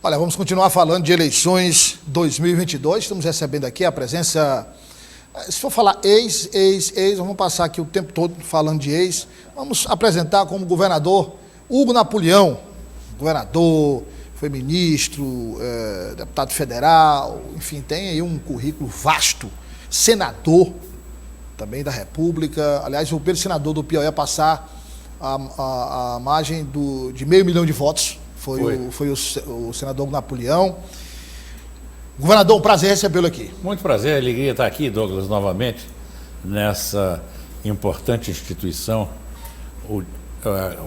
Olha, vamos continuar falando de eleições 2022. Estamos recebendo aqui a presença, se for falar ex, vamos passar aqui o tempo todo falando de ex. Vamos apresentar como governador Hugo Napoleão, governador, foi ministro, deputado federal, enfim, tem aí um currículo vasto, senador também da República. Aliás, o primeiro senador do Piauí a passar a margem de 500 mil de votos. Foi o senador Hugo Napoleão. Governador, um prazer recebê-lo aqui. Muito prazer, alegria estar aqui, Douglas, novamente, nessa importante instituição.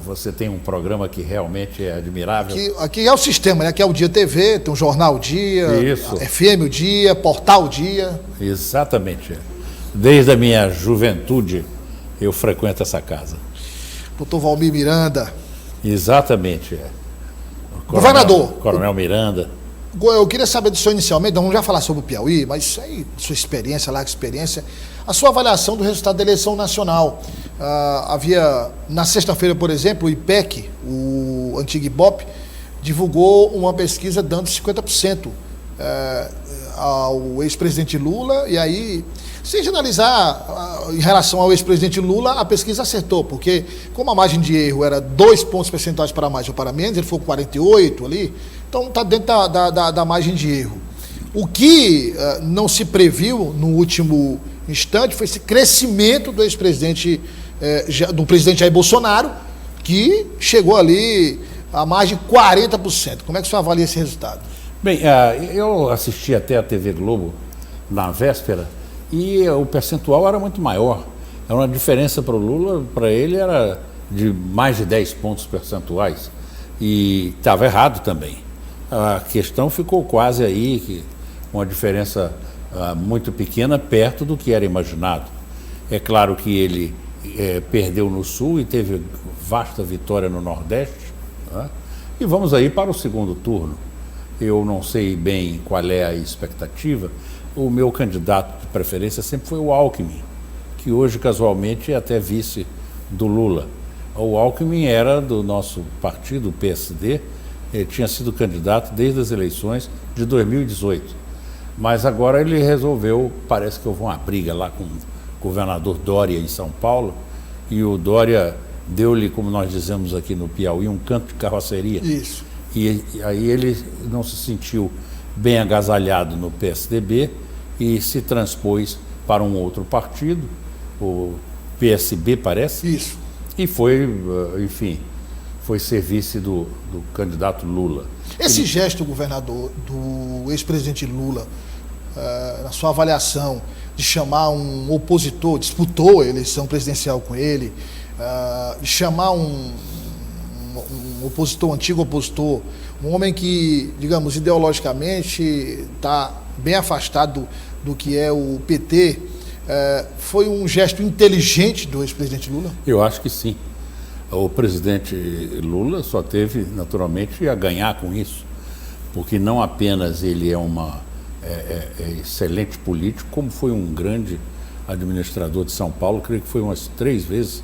Você tem um programa que realmente é admirável. Aqui é o sistema, né? Aqui é o Dia TV, tem um Jornal Dia, Isso. FM o Dia, Portal o Dia. Exatamente. Desde a minha juventude eu frequento essa casa. Doutor Valmir Miranda. Exatamente. Governador. Coronel Miranda. Eu queria saber do senhor inicialmente, vamos já falar sobre o Piauí, mas aí, sua experiência, larga experiência, a sua avaliação do resultado da eleição nacional. Havia, na sexta-feira, por exemplo, o IPEC, o antigo IBOP, divulgou uma pesquisa dando 50% ao ex-presidente Lula, e aí, se analisar em relação ao ex-presidente Lula, a pesquisa acertou, porque como a margem de erro era 2 pontos percentuais para mais ou para menos, ele foi com 48 ali, então está dentro da margem de erro. O que não se previu no último instante foi esse crescimento do ex-presidente, do presidente Jair Bolsonaro, que chegou ali a mais de 40%. Como é que o senhor avalia esse resultado? Bem, eu assisti até a TV Globo na véspera e o percentual era muito maior. Era uma diferença para o Lula, para ele era de mais de 10 pontos percentuais. E estava errado também. A questão ficou quase aí, uma diferença muito pequena, perto do que era imaginado. É claro que ele perdeu no Sul e teve vasta vitória no Nordeste. Né? E vamos aí para o segundo turno. Eu não sei bem qual é a expectativa. O meu candidato de preferência sempre foi o Alckmin, que hoje casualmente é até vice do Lula. O Alckmin era do nosso partido, o PSD, tinha sido candidato desde as eleições de 2018. Mas agora ele resolveu, parece que houve uma briga lá com o governador Dória em São Paulo, e o Dória deu-lhe, como nós dizemos aqui no Piauí, um canto de carroceria. Isso. E aí ele não se sentiu bem agasalhado no PSDB e se transpôs para um outro partido, o PSB, parece. Isso. E foi, enfim, foi ser vice do candidato Lula. Esse gesto, governador, do ex-presidente Lula, na sua avaliação, de chamar um opositor, disputou a eleição presidencial com ele, de chamar um opositor, um antigo opositor, um homem que, digamos, ideologicamente está bem afastado do que é o PT, foi um gesto inteligente do ex-presidente Lula? Eu acho que sim. O presidente Lula só teve, naturalmente, a ganhar com isso, porque não apenas ele é excelente político, como foi um grande administrador de São Paulo, creio que foi umas 3 vezes.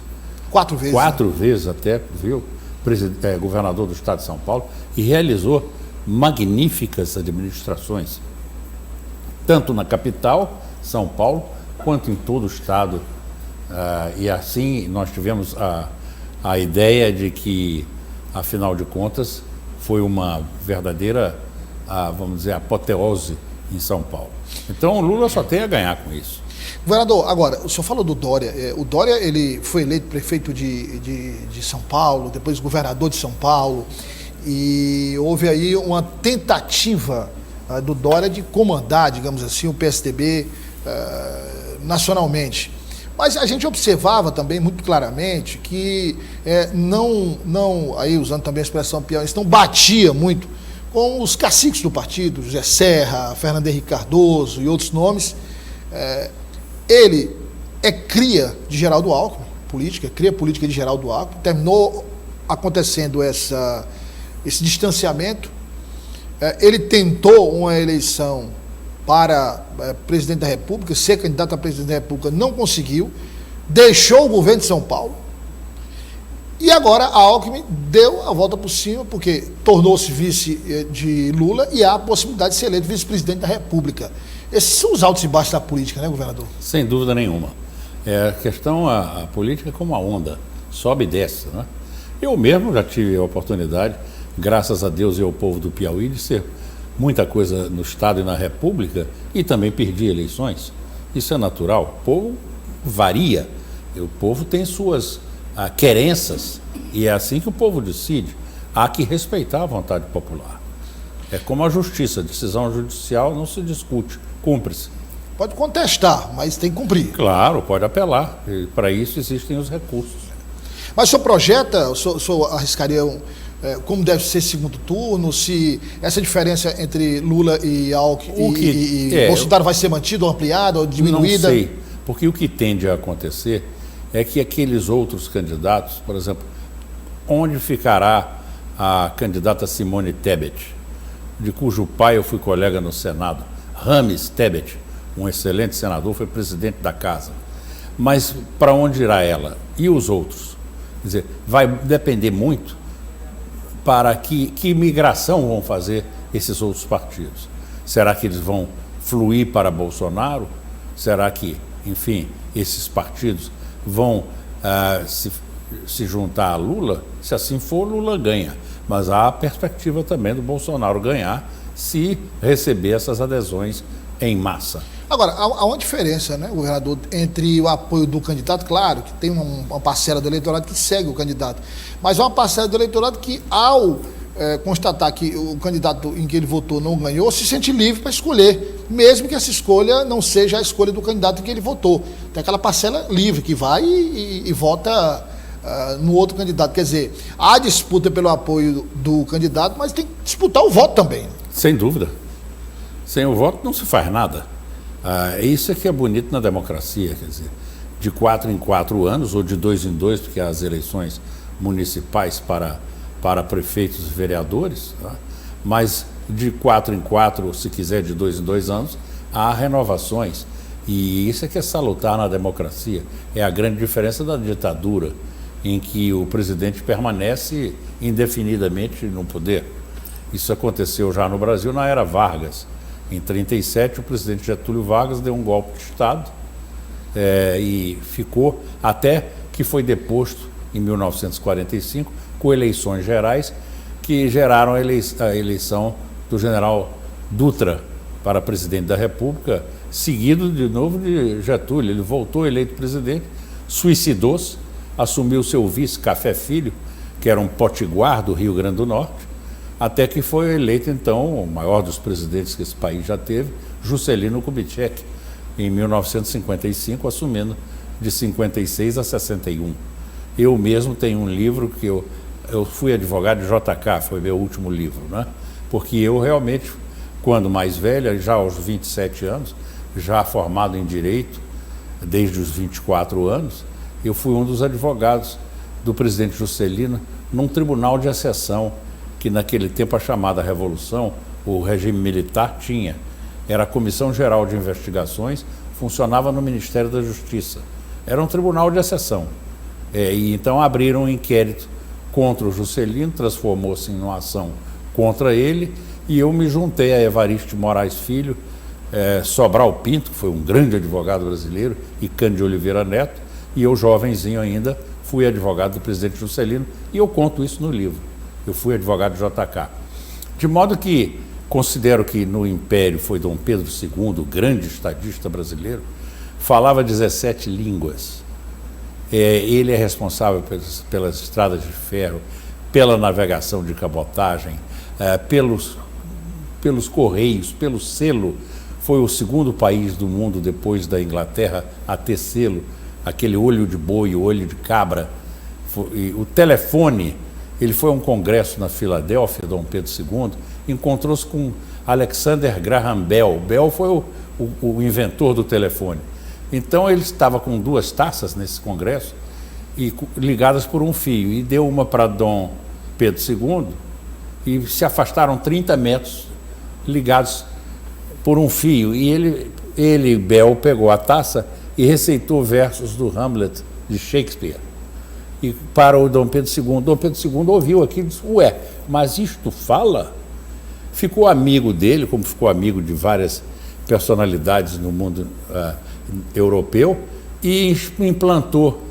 4 vezes. 4 vezes até, viu? Governador do estado de São Paulo, e realizou magníficas administrações, tanto na capital, São Paulo, quanto em todo o estado. E assim nós tivemos a ideia de que, afinal de contas, foi uma verdadeira, vamos dizer, apoteose em São Paulo. Então o Lula só tem a ganhar com isso. Governador, agora, o senhor falou do Dória. O Dória, ele foi eleito prefeito de São Paulo, depois governador de São Paulo, e houve aí uma tentativa do Dória de comandar, digamos assim, o PSDB nacionalmente. Mas a gente observava também muito claramente que não, aí usando também a expressão piauiense, não batia muito com os caciques do partido, José Serra, Fernando Henrique Cardoso e outros nomes. Ele é cria de Geraldo Alckmin, cria política de Geraldo Alckmin, terminou acontecendo esse distanciamento. Ele tentou uma eleição para presidente da República, ser candidato a presidente da República, não conseguiu, deixou o governo de São Paulo, E agora a Alckmin deu a volta por cima, porque tornou-se vice de Lula e há a possibilidade de ser eleito vice-presidente da República. Esses são os altos e baixos da política, né, governador? Sem dúvida nenhuma. É a questão, a política é como a onda, sobe e desce, né? Eu mesmo já tive a oportunidade, graças a Deus e ao povo do Piauí, de ser muita coisa no Estado e na República e também perdi eleições. Isso é natural. O povo varia, o povo tem suas querências e é assim que o povo decide. Há que respeitar a vontade popular. É como a justiça, a decisão judicial não se discute, cumpre-se. Pode contestar, mas tem que cumprir. Claro, pode apelar. E para isso existem os recursos. Mas o senhor projeta, o senhor arriscaria como deve ser segundo turno, se essa diferença entre Lula e Alckmin e Bolsonaro vai ser mantida ou ampliada ou diminuída? Não sei, porque o que tende a acontecer é que aqueles outros candidatos, por exemplo, onde ficará a candidata Simone Tebet, de cujo pai eu fui colega no Senado, Rames Tebet, um excelente senador, foi presidente da casa. Mas para onde irá ela? E os outros? Quer dizer, vai depender muito para que migração vão fazer esses outros partidos. Será que eles vão fluir para Bolsonaro? Será que, enfim, esses partidos vão se juntar a Lula? Se assim for, Lula ganha. Mas há a perspectiva também do Bolsonaro ganhar se receber essas adesões em massa. Agora, há uma diferença, né, governador, entre o apoio do candidato, claro, que tem uma parcela do eleitorado que segue o candidato, mas há uma parcela do eleitorado que, ao constatar que o candidato em que ele votou não ganhou, se sente livre para escolher, mesmo que essa escolha não seja a escolha do candidato em que ele votou. Tem aquela parcela livre que vai e vota no outro candidato. Quer dizer, há disputa pelo apoio do candidato, mas tem que disputar o voto também. Sem dúvida. Sem o voto não se faz nada. Isso é que é bonito na democracia, quer dizer, de 4 em 4 anos, ou de 2 em 2, porque há as eleições municipais para prefeitos e vereadores, tá? Mas de 4 em 4, ou se quiser de 2 em 2 anos, há renovações. E isso é que é salutar na democracia. É a grande diferença da ditadura, em que o presidente permanece indefinidamente no poder. Isso aconteceu já no Brasil na era Vargas. Em 1937, o presidente Getúlio Vargas deu um golpe de Estado e ficou até que foi deposto em 1945, com eleições gerais, que geraram a eleição do general Dutra para presidente da República, seguido de novo de Getúlio. Ele voltou eleito presidente, suicidou-se, assumiu seu vice, Café Filho, que era um potiguar do Rio Grande do Norte, até que foi eleito, então, o maior dos presidentes que esse país já teve, Juscelino Kubitschek, em 1955, assumindo de 56 a 61. Eu mesmo tenho um livro que eu fui advogado de JK, foi meu último livro, né? Porque eu realmente, quando mais velha, já aos 27 anos, já formado em Direito, desde os 24 anos, eu fui um dos advogados do presidente Juscelino num tribunal de exceção, que naquele tempo a chamada Revolução, o regime militar tinha. Era a Comissão Geral de Investigações, funcionava no Ministério da Justiça. Era um tribunal de exceção. E então abriram um inquérito contra o Juscelino, transformou-se em uma ação contra ele, e eu me juntei a Evaristo de Moraes Filho, Sobral Pinto, que foi um grande advogado brasileiro, e Cândido de Oliveira Neto, e eu, jovenzinho ainda, fui advogado do presidente Juscelino, e eu conto isso no livro. Eu fui advogado de JK. De modo que considero que no Império foi Dom Pedro II, o grande estadista brasileiro, falava 17 línguas. Ele é responsável pelas estradas de ferro, pela navegação de cabotagem, pelos correios, pelo selo. Foi o segundo país do mundo, depois da Inglaterra, a ter selo, aquele olho de boi, o olho de cabra. O telefone. Ele foi a um congresso na Filadélfia, Dom Pedro II, encontrou-se com Alexander Graham Bell. Bell foi o inventor do telefone. Então ele estava com 2 taças nesse congresso, ligadas por um fio, e deu uma para Dom Pedro II, e se afastaram 30 metros, ligados por um fio. E Bell, pegou a taça e receitou versos do Hamlet de Shakespeare. e para o Dom Pedro II. Dom Pedro II ouviu aquilo e disse, ué, mas isto fala? Ficou amigo dele, como ficou amigo de várias personalidades no mundo europeu, e implantou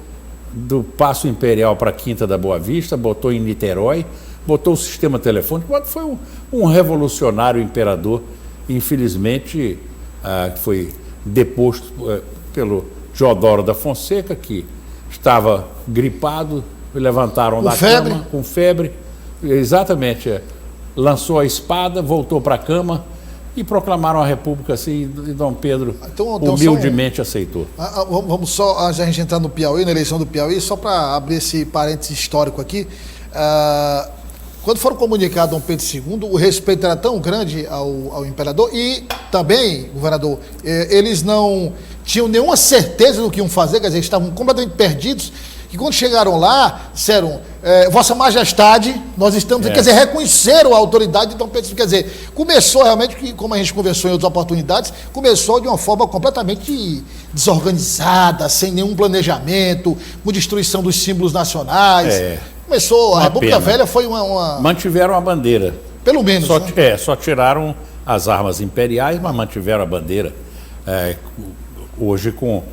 do Paço Imperial para a Quinta da Boa Vista, botou em Niterói, botou o sistema telefônico. Foi um revolucionário imperador, infelizmente, que foi deposto pelo Deodoro da Fonseca, que estava gripado, levantaram da cama com febre, exatamente, lançou a espada, voltou para a cama e proclamaram a República assim, e Dom Pedro então, humildemente aceitou. Vamos só, antes de a gente entrar no Piauí, na eleição do Piauí, só para abrir esse parênteses histórico aqui, quando foram comunicar Dom Pedro II, o respeito era tão grande ao imperador e também, governador, eles não tinham nenhuma certeza do que iam fazer, quer dizer, estavam completamente perdidos, que quando chegaram lá, disseram, Vossa Majestade, nós estamos... Quer dizer, reconheceram a autoridade de Dom Pedro II. Quer dizer, começou realmente, como a gente conversou em outras oportunidades, começou de uma forma completamente desorganizada, sem nenhum planejamento, com destruição dos símbolos nacionais. Começou, a República Velha foi uma... Mantiveram a bandeira. Pelo menos, só tiraram as armas imperiais, mas mantiveram a bandeira. Hoje com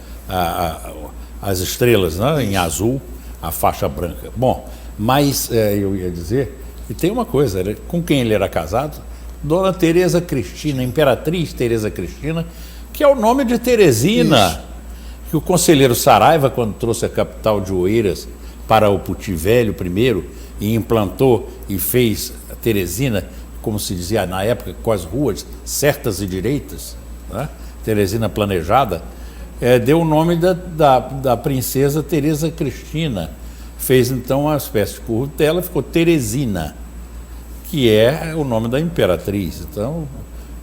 as estrelas, né, em azul, a faixa branca. Bom, mas eu ia dizer que tem uma coisa, com quem ele era casado, Dona Teresa Cristina, Imperatriz Teresa Cristina, que é o nome de Teresina. Isso. Que o conselheiro Saraiva, quando trouxe a capital de Oeiras para o Puti Velho primeiro, e implantou e fez a Teresina, como se dizia na época, com as ruas certas e direitas, né? Teresina planejada, deu o nome da princesa Teresa Cristina. Fez então uma espécie de corrutela, ficou Teresina, que é o nome da imperatriz. Então,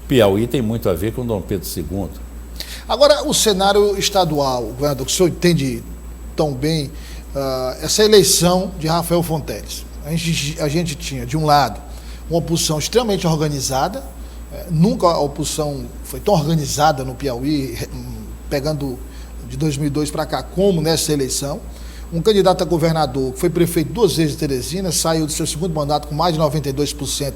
Piauí tem muito a ver com Dom Pedro II. Agora, o cenário estadual, governador, que o senhor entende tão bem, essa eleição de Rafael Fonteles. A gente tinha, de um lado, uma oposição extremamente organizada, nunca a oposição foi tão organizada no Piauí, pegando de 2002 para cá, como nessa eleição. Um candidato a governador, que foi prefeito 2 vezes de Teresina, saiu do seu segundo mandato com mais de 92%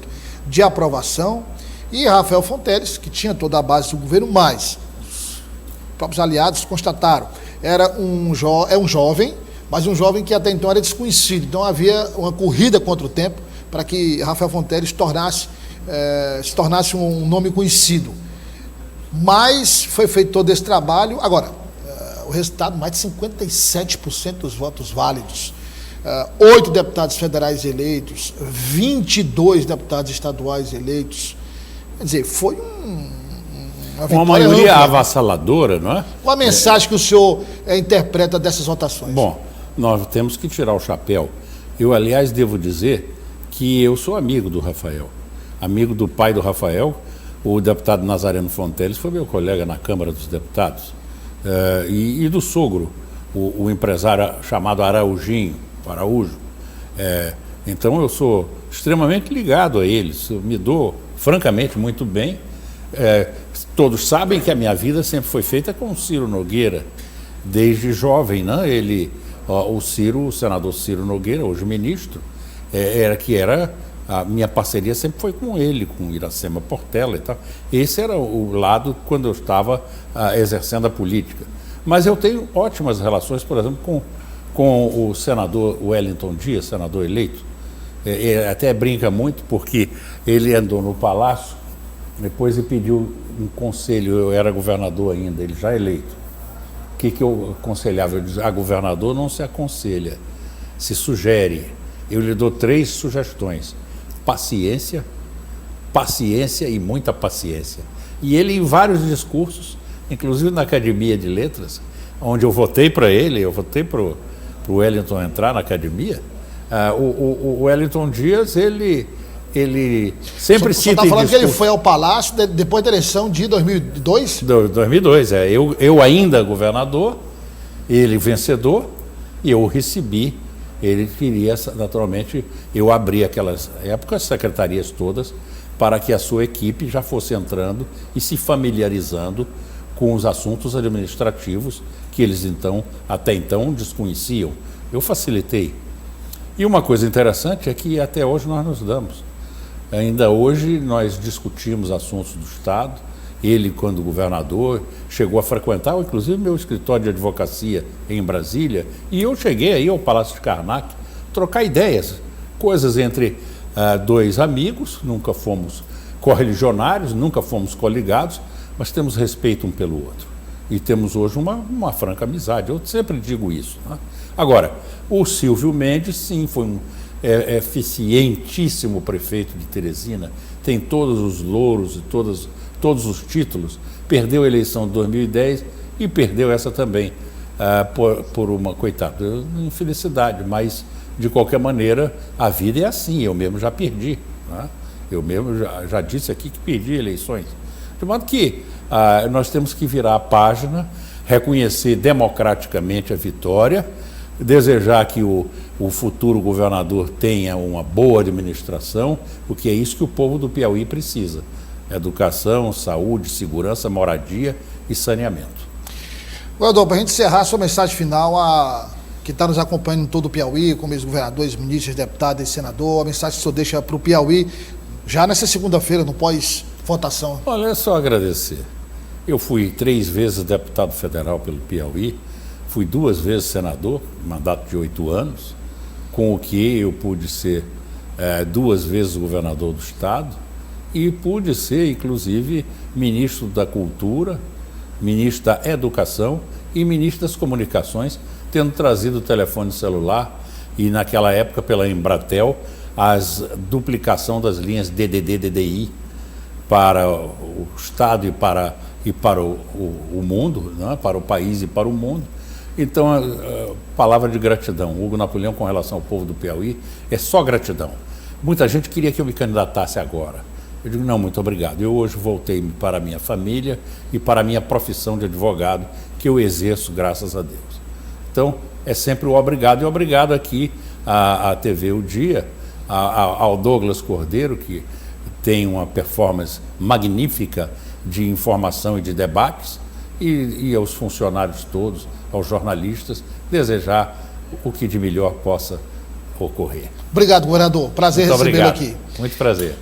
de aprovação. E Rafael Fonteles, que tinha toda a base do governo, mas os próprios aliados constataram, é um jovem, mas um jovem que até então era desconhecido. Então havia uma corrida contra o tempo para que Rafael Fonteles se tornasse um nome conhecido. Mas foi feito todo esse trabalho. Agora, o resultado, mais de 57% dos votos válidos, 8 deputados federais eleitos, 22 deputados estaduais eleitos. Quer dizer, foi uma maioria ampla, avassaladora, não é? Qual a mensagem que o senhor interpreta dessas votações? Bom, nós temos que tirar o chapéu. Eu, aliás, devo dizer que eu sou amigo do Rafael, amigo do pai do Rafael. O deputado Nazareno Fonteles foi meu colega na Câmara dos Deputados, e do sogro, o empresário chamado Araújo. Então eu sou extremamente ligado a eles, eu me dou francamente muito bem. Todos sabem que a minha vida sempre foi feita com o Ciro Nogueira, desde jovem, né? O senador Ciro Nogueira, hoje ministro, a minha parceria sempre foi com ele, com Iracema Portela e tal. Esse era o lado quando eu estava exercendo a política. Mas eu tenho ótimas relações, por exemplo, com o senador Wellington Dias, senador eleito. Ele até brinca muito porque ele andou no palácio, depois ele pediu um conselho, eu era governador ainda, ele já eleito. O que eu aconselhava? Eu dizia, governador não se aconselha, se sugere. Eu lhe dou 3 sugestões. Paciência e muita paciência. E ele, em vários discursos, inclusive na Academia de Letras, onde eu votei para ele, eu votei para o Wellington entrar na academia, o Wellington Dias, ele sempre cita... Você está falando que ele foi ao Palácio depois da eleição de 2002? 2002, eu ainda governador, ele vencedor, e eu o recebi. Ele queria, naturalmente, eu abri aquelas épocas, secretarias todas, para que a sua equipe já fosse entrando e se familiarizando com os assuntos administrativos que eles até então desconheciam. Eu facilitei. E uma coisa interessante é que até hoje nós nos damos. Ainda hoje nós discutimos assuntos do Estado. Ele, quando governador, chegou a frequentar, inclusive, meu escritório de advocacia em Brasília, e eu cheguei aí ao Palácio de Karnak, trocar ideias, coisas entre dois amigos, nunca fomos correligionários, nunca fomos coligados, mas temos respeito um pelo outro. E temos hoje uma franca amizade, eu sempre digo isso. Né? Agora, o Silvio Mendes, sim, foi um eficientíssimo prefeito de Teresina, tem todos os louros e todos os títulos, perdeu a eleição de 2010 e perdeu essa também, por uma, coitado, infelicidade, mas de qualquer maneira a vida é assim, eu mesmo já perdi, né? Eu mesmo já disse aqui que perdi eleições, de modo que nós temos que virar a página, reconhecer democraticamente a vitória, desejar que o futuro governador tenha uma boa administração, porque é isso que o povo do Piauí precisa. Educação, saúde, segurança, moradia e saneamento. Governador, para a gente encerrar, sua mensagem final que está nos acompanhando em todo o Piauí, como ex-governadores, ministros, deputados e senador, a mensagem que o senhor deixa para o Piauí, já nessa segunda-feira, no pós-votação. Olha, é só agradecer. Eu fui 3 vezes deputado federal pelo Piauí, fui 2 vezes senador, mandato de 8 anos, com o que eu pude ser 2 vezes governador do Estado, e pude ser, inclusive, ministro da Cultura, ministro da Educação e ministro das Comunicações, tendo trazido o telefone celular e, naquela época, pela Embratel, a duplicação das linhas DDD-DDI para o Estado e para o mundo, né? Para o país e para o mundo. Então, palavra de gratidão. Hugo Napoleão, com relação ao povo do Piauí, é só gratidão. Muita gente queria que eu me candidatasse agora. Eu digo, não, muito obrigado. Eu hoje voltei para a minha família e para a minha profissão de advogado, que eu exerço, graças a Deus. Então, é sempre o obrigado. E obrigado aqui à TV O Dia, ao Douglas Cordeiro, que tem uma performance magnífica de informação e de debates, e aos funcionários todos, aos jornalistas, desejar o que de melhor possa ocorrer. Obrigado, governador. Prazer recebê-lo aqui. Muito prazer.